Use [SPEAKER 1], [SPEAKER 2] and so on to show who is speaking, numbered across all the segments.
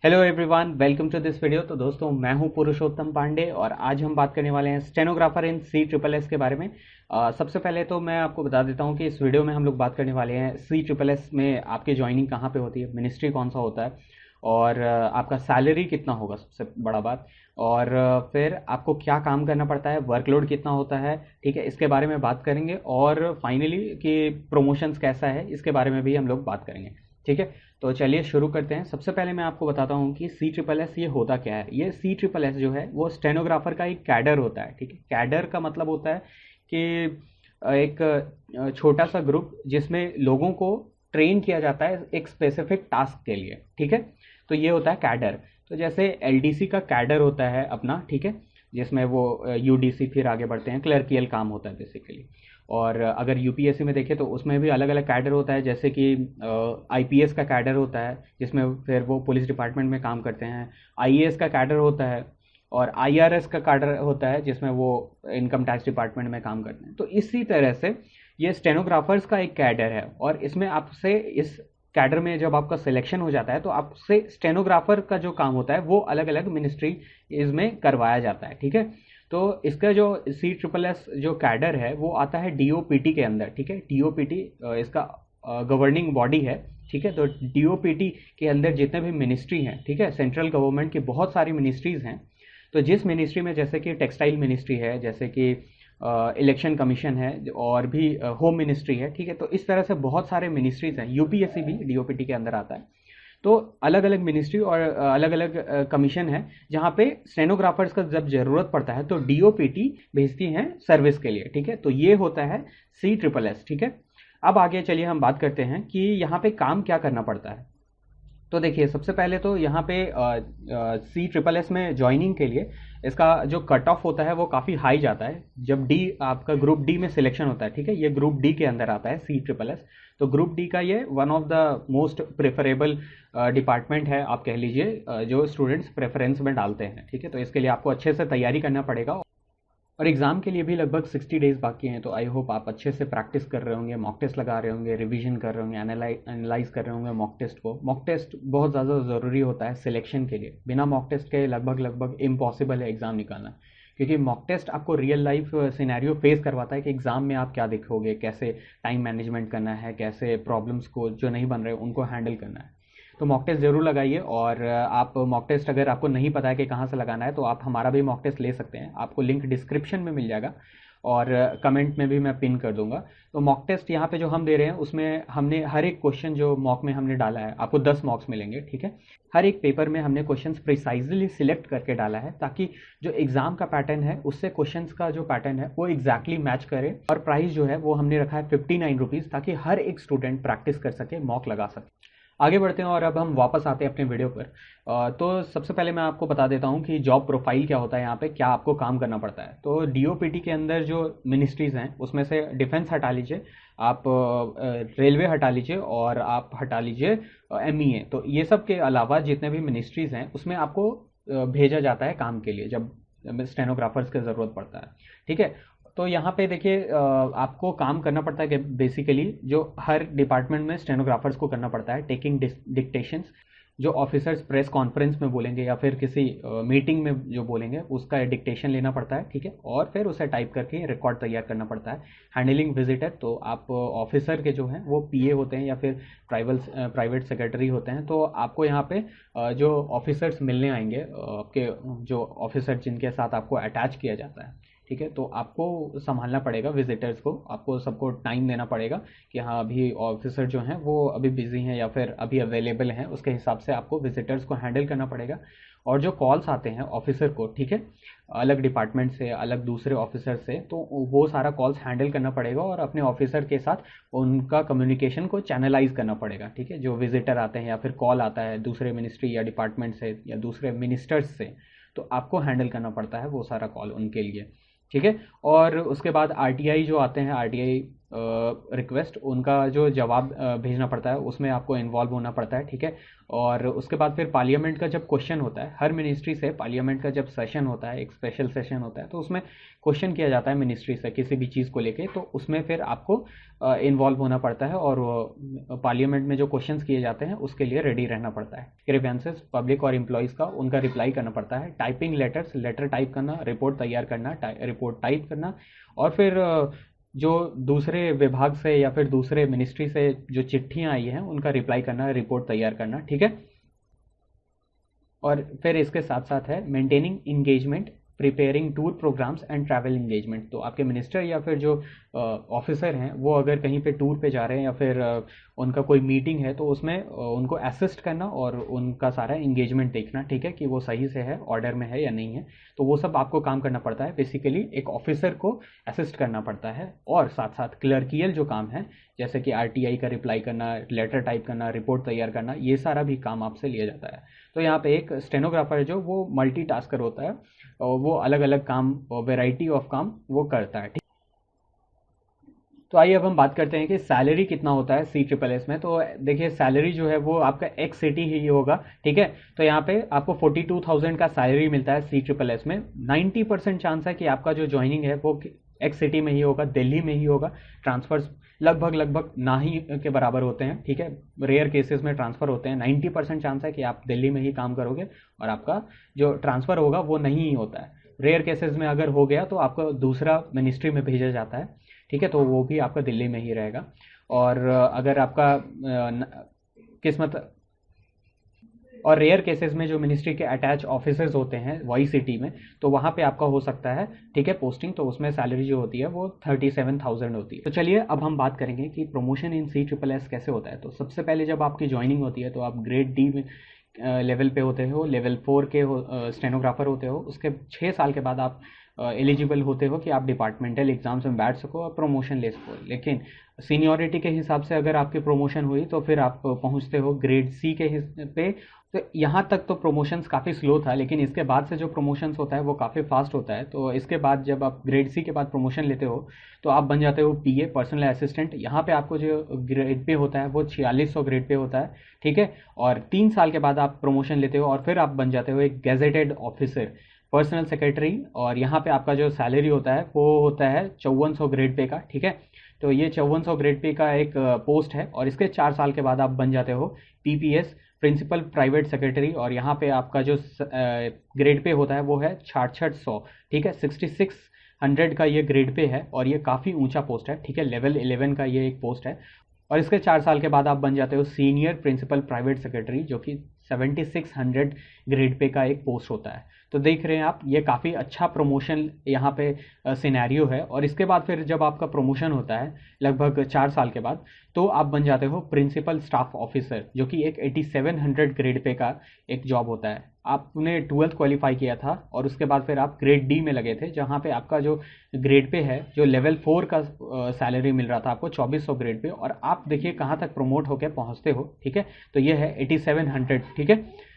[SPEAKER 1] Hello everyone, welcome to this video. तो दोस्तों, मैं हूं पुरुषोत्तम पांडे और आज हम बात करने वाले हैं स्टेनोग्राफर इन सी ट्रिपल एस के बारे में। सबसे पहले तो मैं आपको बता देता हूं कि इस वीडियो में हम लोग बात करने वाले हैं सी ट्रिपल एस में आपकी ज्वाइनिंग कहाँ पे होती है, मिनिस्ट्री कौन सा होता है और आपका सैलरी कितना होगा, सबसे बड़ा बात। और फिर आपको क्या काम करना पड़ता है, वर्कलोड कितना होता है, ठीक है, इसके बारे में बात करेंगे। और फाइनली कि प्रमोशंस कैसा है, इसके बारे में भी हम लोग बात करेंगे। ठीक है, तो चलिए शुरू करते हैं। सबसे पहले मैं आपको बताता हूँ कि सी ट्रिपल एस ये होता क्या है। ये सी ट्रिपल एस जो है वो स्टेनोग्राफर का एक कैडर होता है। ठीक है, कैडर का मतलब होता है कि एक छोटा सा ग्रुप जिसमें लोगों को ट्रेन किया जाता है एक स्पेसिफिक टास्क के लिए। ठीक है, तो ये होता है कैडर। तो जैसे एलडीसी का कैडर होता है अपना, ठीक है, जिसमें वो यूडीसी फिर आगे बढ़ते हैं, क्लर्कियल काम होता है बेसिकली। और अगर यूपीएससी में देखें तो उसमें भी अलग अलग कैडर होता है, जैसे कि आईपीएस का कैडर होता है जिसमें फिर वो पुलिस डिपार्टमेंट में काम करते हैं। आईएएस का कैडर होता है और आईआरएस का कैडर होता है जिसमें वो इनकम टैक्स डिपार्टमेंट में काम करते हैं। तो इसी तरह से ये स्टेनोग्राफर्स का एक कैडर है और इसमें आपसे इस कैडर में जब आपका सिलेक्शन हो जाता है तो आपसे स्टेनोग्राफर का जो काम होता है वो अलग अलग मिनिस्ट्री इसमें करवाया जाता है। ठीक है, तो इसका जो सी ट्रिपल एस जो कैडर है वो आता है डीओपीटी के अंदर। ठीक है, डीओपीटी इसका गवर्निंग बॉडी है। ठीक है, तो डीओपीटी के अंदर जितने भी मिनिस्ट्री हैं, ठीक है, सेंट्रल गवर्नमेंट की बहुत सारी मिनिस्ट्रीज हैं। तो जिस मिनिस्ट्री में, जैसे कि टेक्सटाइल मिनिस्ट्री है, जैसे कि इलेक्शन कमीशन है और भी होम मिनिस्ट्री है, ठीक है, तो इस तरह से बहुत सारे मिनिस्ट्रीज हैं। यूपीएससी भी डीओपीटी के अंदर आता है। तो अलग अलग मिनिस्ट्री और अलग अलग कमीशन है जहाँ पे स्टेनोग्राफर्स का जब जरूरत पड़ता है तो डीओपीटी भेजती हैं सर्विस के लिए। ठीक है, तो ये होता है सी ट्रिपल एस। ठीक है, अब आगे चलिए हम बात करते हैं कि यहाँ पे काम क्या करना पड़ता है। तो देखिए, सबसे पहले तो यहाँ पे सी ट्रिपल एस में ज्वाइनिंग के लिए इसका जो कट ऑफ होता है वो काफ़ी हाई जाता है। जब डी आपका ग्रुप डी में सिलेक्शन होता है, ठीक है, ये ग्रुप डी के अंदर आता है सी ट्रिपल एस। तो ग्रुप डी का ये one of the most preferable department है, आप कह लीजिए, जो स्टूडेंट्स प्रेफरेंस में डालते हैं। ठीक है, तो इसके लिए आपको अच्छे से तैयारी करना पड़ेगा और एग्ज़ाम के लिए भी लगभग 60 डेज बाकी हैं। तो आई होप आप अच्छे से प्रैक्टिस कर रहे होंगे, मॉक टेस्ट लगा रहे होंगे, रिवीजन कर रहे होंगे, एनालाइज कर रहे होंगे मॉक टेस्ट को। मॉक टेस्ट बहुत ज़्यादा ज़रूरी होता है सिलेक्शन के लिए। बिना मॉक टेस्ट के लगभग लगभग इम्पॉसिबल है एग्ज़ाम निकालना, क्योंकि मॉक टेस्ट आपको रियल लाइफ सिनेरियो फेस करवाता है कि एग्ज़ाम में आप क्या देखोगे, कैसे टाइम मैनेजमेंट करना है, कैसे प्रॉब्लम्स को जो नहीं बन रहे उनको हैंडल करना है। तो मॉक टेस्ट ज़रूर लगाइए। और आप मॉक टेस्ट अगर आपको नहीं पता है कि कहाँ से लगाना है तो आप हमारा भी मॉक टेस्ट ले सकते हैं, आपको लिंक डिस्क्रिप्शन में मिल जाएगा और कमेंट में भी मैं पिन कर दूंगा। तो मॉक टेस्ट यहाँ पे जो हम दे रहे हैं उसमें हमने हर एक क्वेश्चन जो मॉक में हमने डाला है, आपको 10 मॉक्स मिलेंगे। ठीक है, हर एक पेपर में हमने क्वेश्चंस प्रिसाइजली सिलेक्ट करके डाला है ताकि जो एग्जाम का पैटर्न है उससे क्वेश्चंस का जो पैटर्न है वो एग्जैक्टली मैच करे। और प्राइस जो है वो हमने रखा है 59 रुपीज़, ताकि हर एक स्टूडेंट प्रैक्टिस कर सके, मॉक लगा सके। आगे बढ़ते हैं और अब हम वापस आते हैं अपने वीडियो पर। तो सबसे पहले मैं आपको बता देता हूँ कि जॉब प्रोफाइल क्या होता है, यहाँ पे क्या आपको काम करना पड़ता है। तो डीओपीटी के अंदर जो मिनिस्ट्रीज़ हैं उसमें से डिफेंस हटा लीजिए, आप रेलवे हटा लीजिए और आप हटा लीजिए एमईए। तो ये सब के अलावा जितने भी मिनिस्ट्रीज़ हैं उसमें आपको भेजा जाता है काम के लिए जब स्टेनोग्राफर्स की ज़रूरत पड़ता है। ठीक है, तो यहाँ पे देखिए, आपको काम करना पड़ता है कि बेसिकली जो हर डिपार्टमेंट में स्टेनोग्राफर्स को करना पड़ता है टेकिंग डिक्टेशंस। जो ऑफिसर्स प्रेस कॉन्फ्रेंस में बोलेंगे या फिर किसी मीटिंग में जो बोलेंगे उसका डिक्टेशन लेना पड़ता है। ठीक है, और फिर उसे टाइप करके रिकॉर्ड तैयार करना पड़ता है। हैंडलिंग विजिटर, तो आप ऑफिसर के जो हैं वो पीए होते हैं या फिर प्राइवेट सेक्रेटरी होते हैं। तो आपको यहाँ पे जो ऑफिसर्स मिलने आएंगे, आपके जो ऑफिसर जिनके साथ आपको अटैच किया जाता है, ठीक है, तो आपको संभालना पड़ेगा विजिटर्स को, आपको सबको टाइम देना पड़ेगा कि हाँ अभी ऑफिसर जो हैं वो अभी बिजी हैं या फिर अभी अवेलेबल हैं, उसके हिसाब से आपको विजिटर्स को हैंडल करना पड़ेगा। और जो कॉल्स आते हैं ऑफिसर को, ठीक है, अलग डिपार्टमेंट से, अलग दूसरे ऑफिसर से, तो वो सारा कॉल्स हैंडल करना पड़ेगा और अपने ऑफिसर के साथ उनका कम्युनिकेशन को चैनलाइज करना पड़ेगा। ठीक है, जो विजिटर आते हैं या फिर कॉल आता है दूसरे मिनिस्ट्री या डिपार्टमेंट से या दूसरे मिनिस्टर्स से, तो आपको हैंडल करना पड़ता है वो सारा कॉल उनके लिए। ठीक है, और उसके बाद आरटीआई जो आते हैं, आरटीआई रिक्वेस्ट, उनका जो जवाब भेजना पड़ता है उसमें आपको इन्वॉल्व होना पड़ता है, ठीक है। और उसके बाद फिर पार्लियामेंट का जब क्वेश्चन होता है, हर मिनिस्ट्री से पार्लियामेंट का जब सेशन होता है, एक स्पेशल सेशन होता है, तो उसमें क्वेश्चन किया जाता है मिनिस्ट्री से किसी भी चीज़ को लेके, तो उसमें फिर आपको इन्वॉल्व होना पड़ता है और पार्लियामेंट में जो क्वेश्चंस किए जाते हैं उसके लिए रेडी रहना पड़ता है। ग्रीवेंसेस पब्लिक और एम्प्लॉयज़ का, उनका रिप्लाई करना पड़ता है। टाइपिंग लेटर्स, लेटर टाइप करना, रिपोर्ट तैयार करना, रिपोर्ट टाइप करना, और फिर जो दूसरे विभाग से या फिर दूसरे मिनिस्ट्री से जो चिट्ठियाँ आई हैं उनका रिप्लाई करना, रिपोर्ट तैयार करना, ठीक है। और फिर इसके साथ साथ है maintaining engagement, preparing tour programmes and travel engagement. तो आपके मिनिस्टर या फिर जो ऑफिसर हैं वो अगर कहीं पे टूर पे जा रहे हैं या फिर उनका कोई मीटिंग है तो उसमें उनको असिस्ट करना और उनका सारा इंगेजमेंट देखना, ठीक है, कि वो सही से है, ऑर्डर में है या नहीं है। तो वो सब आपको काम करना पड़ता है। बेसिकली एक ऑफिसर को असिस्ट करना पड़ता है। और साथ साथ क्लर्कियल जो काम है, जैसे कि आरटीआई का रिप्लाई करना, लेटर टाइप करना, रिपोर्ट तैयार करना, ये सारा भी काम आपसे लिया जाता है। तो यहाँ पे एक स्टेनोग्राफर है जो वो मल्टीटास्कर होता है और वो अलग अलग काम, वेराइटी ऑफ काम वो करता है, ठीक। तो आइए अब हम बात करते हैं कि सैलरी कितना होता है CSSS में। तो देखिए सैलरी जो है वो आपका एक्स सिटी ही होगा, ठीक है। तो यहाँ पे आपको 42,000 का सैलरी मिलता है CSSS में। 90% चांस है कि आपका जो ज्वाइनिंग है वो एक्स सिटी में ही होगा, दिल्ली में ही होगा। ट्रांसफर्स लगभग ना ही के बराबर होते हैं, ठीक है। रेयर केसेस में ट्रांसफ़र होते हैं। 90% चांस है कि आप दिल्ली में ही काम करोगे और आपका जो ट्रांसफ़र होगा वो नहीं ही होता है। रेयर केसेस में अगर हो गया तो आपको दूसरा मिनिस्ट्री में भेजा जाता है, ठीक है, तो वो भी आपका दिल्ली में ही रहेगा। और अगर आपका किस्मत, और रेयर केसेस में जो मिनिस्ट्री के अटैच ऑफिसेज होते हैं वाई सिटी में, तो वहाँ पे आपका हो सकता है, ठीक है, पोस्टिंग। तो उसमें सैलरी जो होती है वो 37,000 होती है। तो चलिए अब हम बात करेंगे कि प्रमोशन इन CSSS कैसे होता है। तो सबसे पहले जब आपकी ज्वाइनिंग होती है तो आप ग्रेड डी में लेवल पे होते हो, लेवल 4 के स्टेनोग्राफर होते हो। उसके 6 साल के बाद आप एलिजिबल होते हो कि आप डिपार्टमेंटल एग्जाम्स में बैठ सको और प्रमोशन ले सको। लेकिन सीनियरिटी के हिसाब से अगर आपकी प्रमोशन हुई तो फिर आप पहुंचते हो ग्रेड सी के पे। तो यहाँ तक तो प्रमोशंस काफ़ी स्लो था, लेकिन इसके बाद से जो प्रमोशंस होता है वो काफ़ी फास्ट होता है। तो इसके बाद जब आप ग्रेड सी के बाद प्रमोशन लेते हो तो आप बन जाते हो PA, पर्सनल असिस्टेंट। यहाँ पे आपको जो ग्रेड पे होता है वो 4600 ग्रेड पे होता है, ठीक है। और 3 साल के बाद आप प्रमोशन लेते हो और फिर आप बन जाते हो एक गेजेटेड ऑफिसर, पर्सनल सेक्रेटरी। और यहाँ पे आपका जो सैलरी होता है वो होता है 5400 ग्रेड पे का, ठीक है। तो ये 5400 ग्रेड पे का एक पोस्ट है। और इसके 4 साल के बाद आप बन जाते हो PPS, प्रिंसिपल प्राइवेट सेक्रेटरी। और यहाँ पे आपका जो ग्रेड पे होता है वो है 6600, ठीक है। 6600 का ये ग्रेड पे है और ये काफ़ी ऊंचा पोस्ट है, ठीक है। लेवल 11 का ये एक पोस्ट है। और इसके 4 साल के बाद आप बन जाते हो सीनियर प्रिंसिपल प्राइवेट सेक्रेटरी, जो कि 7600 ग्रेड पे का एक पोस्ट होता है। तो देख रहे हैं आप, ये काफ़ी अच्छा प्रमोशन यहाँ पे सिनेरियो है। और इसके बाद फिर जब आपका प्रमोशन होता है लगभग 4 साल के बाद, तो आप बन जाते हो प्रिंसिपल स्टाफ ऑफिसर, जो कि एक 8700 ग्रेड पे का एक जॉब होता है। आपने 12th क्वालिफाई किया था और उसके बाद फिर आप ग्रेड डी में लगे थे, जहाँ पे आपका जो ग्रेड पे है, जो लेवल 4 का सैलरी मिल रहा था आपको 2400 ग्रेड पे। और आप देखिए कहाँ तक प्रमोट होकर पहुँचते हो, ठीक है। तो ये है 8700, ठीक है।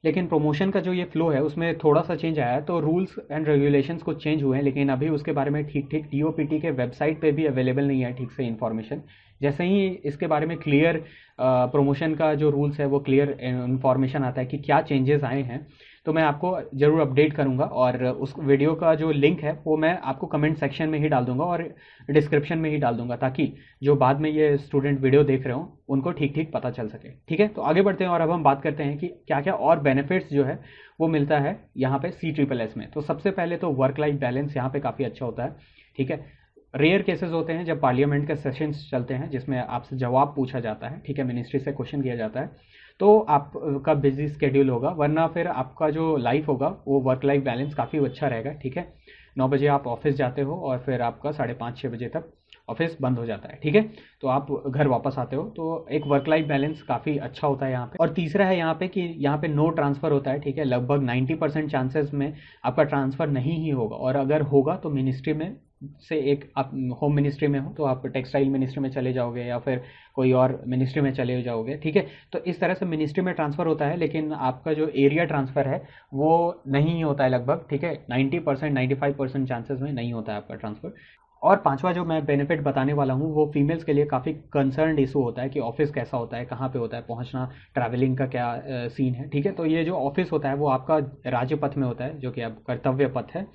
[SPEAKER 1] लेकिन प्रमोशन का जो ये फ्लो है उसमें थोड़ा सा चेंज आया है। तो रूल्स एंड रेगुलेशंस कुछ चेंज हुए हैं, लेकिन अभी उसके बारे में ठीक ठीक DOPT के वेबसाइट पे भी अवेलेबल नहीं है ठीक से इन्फॉर्मेशन। जैसे ही इसके बारे में क्लियर प्रमोशन का जो रूल्स है वो क्लियर इन्फॉर्मेशन आता है कि क्या चेंजेस आए हैं, तो मैं आपको ज़रूर अपडेट करूंगा। और उस वीडियो का जो लिंक है वो मैं आपको कमेंट सेक्शन में ही डाल दूंगा और डिस्क्रिप्शन में ही डाल दूंगा, ताकि जो बाद में ये स्टूडेंट वीडियो देख रहे हो उनको ठीक ठीक पता चल सके, ठीक है। तो आगे बढ़ते हैं और अब हम बात करते हैं कि क्या क्या और बेनिफिट्स जो है वो मिलता है यहाँ पे CSSS में। तो सबसे पहले तो वर्क लाइफ बैलेंस यहाँ पे काफ़ी अच्छा होता है, ठीक है। रेयर केसेस होते हैं जब पार्लियामेंट के सेशंस चलते हैं जिसमें आपसे जवाब पूछा जाता है, ठीक है, मिनिस्ट्री से क्वेश्चन किया जाता है, तो आपका बिजी स्केड्यूल होगा। वरना फिर आपका जो लाइफ होगा वो वर्क लाइफ बैलेंस काफ़ी अच्छा रहेगा, ठीक है। 9 बजे आप ऑफिस जाते हो और फिर आपका 5:30-6 बजे तक ऑफिस बंद हो जाता है, ठीक है। तो आप घर वापस आते हो, तो एक वर्क लाइफ बैलेंस काफ़ी अच्छा होता है यहाँ पे। और तीसरा है यहाँ पे कि यहाँ पे नो ट्रांसफ़र होता है, ठीक है। लगभग 90% चांसेस में आपका ट्रांसफ़र नहीं ही होगा, और अगर होगा तो मिनिस्ट्री में से एक, आप होम मिनिस्ट्री में हो तो आप टेक्सटाइल मिनिस्ट्री में चले जाओगे या फिर कोई और मिनिस्ट्री में चले जाओगे, ठीक है। तो इस तरह से मिनिस्ट्री में ट्रांसफ़र होता है, लेकिन आपका जो एरिया ट्रांसफ़र है वो नहीं होता है लगभग, ठीक है। 90% 95% चांसेस में नहीं होता है आपका ट्रांसफ़र। और पांचवा जो मैं बेनिफिट बताने वाला हूँ वो फीमेल्स के लिए काफ़ी कंसर्न इशू होता है कि ऑफिस कैसा होता है, कहाँ पे होता है, पहुँचना, ट्रैवलिंग का क्या सीन है। ठीक है, तो ये जो ऑफिस होता है वो आपका राज्य पथ में होता है, जो कि आप कर्तव्य पथ है।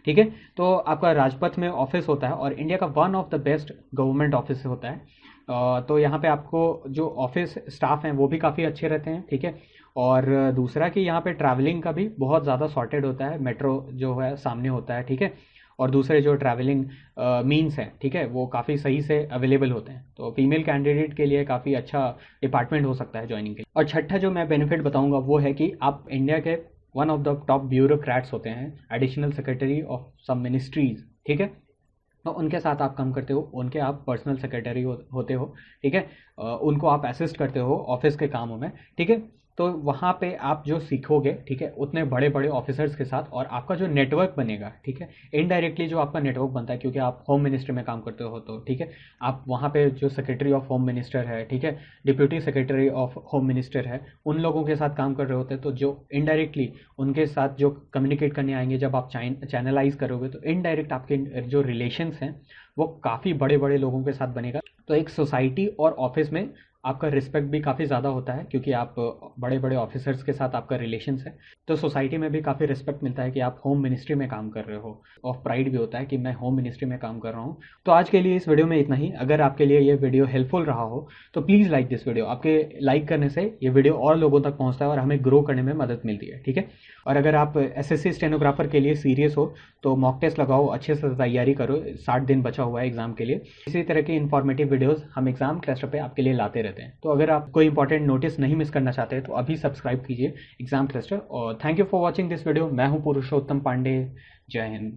[SPEAKER 1] ठीक है, तो आपका राजपथ में ऑफिस होता है और इंडिया का one of the best government office होता है। तो यहाँ पे आपको जो ऑफिस स्टाफ हैं वो भी काफ़ी अच्छे रहते हैं। ठीक है, और दूसरा कि यहाँ पे ट्रैवलिंग का भी बहुत ज़्यादा सॉर्टेड होता है, मेट्रो जो है सामने होता है। ठीक है, और दूसरे जो ट्रैवलिंग मीन्स हैं, ठीक है, वो काफ़ी सही से अवेलेबल होते हैं। तो फीमेल कैंडिडेट के लिए काफ़ी अच्छा डिपार्टमेंट हो सकता है ज्वाइनिंग के लिए। और छठा जो मैं बेनिफिट बताऊंगा वो है कि आप इंडिया के one of the top bureaucrats होते हैं, additional secretary of some ministries. ठीक है, तो उनके साथ आप काम करते हो, उनके आप पर्सनल सेक्रेटरी होते हो। ठीक है, उनको आप असिस्ट करते हो ऑफिस के कामों में। ठीक है, तो वहाँ पे आप जो सीखोगे, ठीक है, उतने बड़े बड़े ऑफिसर्स के साथ, और आपका जो नेटवर्क बनेगा, ठीक है, इनडायरेक्टली जो आपका नेटवर्क बनता है, क्योंकि आप होम मिनिस्ट्री में काम करते हो, तो ठीक है, आप वहाँ पे जो सेक्रेटरी ऑफ होम मिनिस्टर है, ठीक है, deputy secretary of home minister है, उन लोगों के साथ काम कर रहे होते हैं। तो जो इनडायरेक्टली उनके साथ जो कम्युनिकेट करने आएंगे, जब आप चैनलाइज करोगे, तो इनडायरेक्ट आपके जो रिलेशंस हैं वो काफ़ी बड़े बड़े लोगों के साथ बनेगा। तो एक सोसाइटी और ऑफिस में आपका रिस्पेक्ट भी काफ़ी ज़्यादा होता है, क्योंकि आप बड़े बड़े ऑफिसर्स के साथ आपका रिलेशंस है। तो सोसाइटी में भी काफ़ी रिस्पेक्ट मिलता है कि आप होम मिनिस्ट्री में काम कर रहे हो, और प्राइड भी होता है कि मैं होम मिनिस्ट्री में काम कर रहा हूँ। तो आज के लिए इस वीडियो में इतना ही। अगर आपके लिए ये वीडियो हेल्पफुल रहा हो तो प्लीज़ लाइक दिस वीडियो। आपके लाइक करने से ये वीडियो और लोगों तक पहुँचता है और हमें ग्रो करने में मदद मिलती है। ठीक है, और अगर आप एसएससी स्टेनोग्राफर के लिए सीरियस हो तो मॉक टेस्ट लगाओ, अच्छे से तैयारी करो, 60 दिन बचा हुआ है एग्जाम के लिए। इसी तरह की इन्फॉर्मेटिव वीडियोस हम एग्जाम क्लस्टर पे आपके लिए लाते रहते हैं। तो अगर आप कोई इंपॉर्टेंट नोटिस नहीं मिस करना चाहते तो अभी सब्सक्राइब कीजिए एग्जाम क्लस्टर। और thank you for watching this video. मैं हूँ पुरुषोत्तम पांडे। जय हिंद।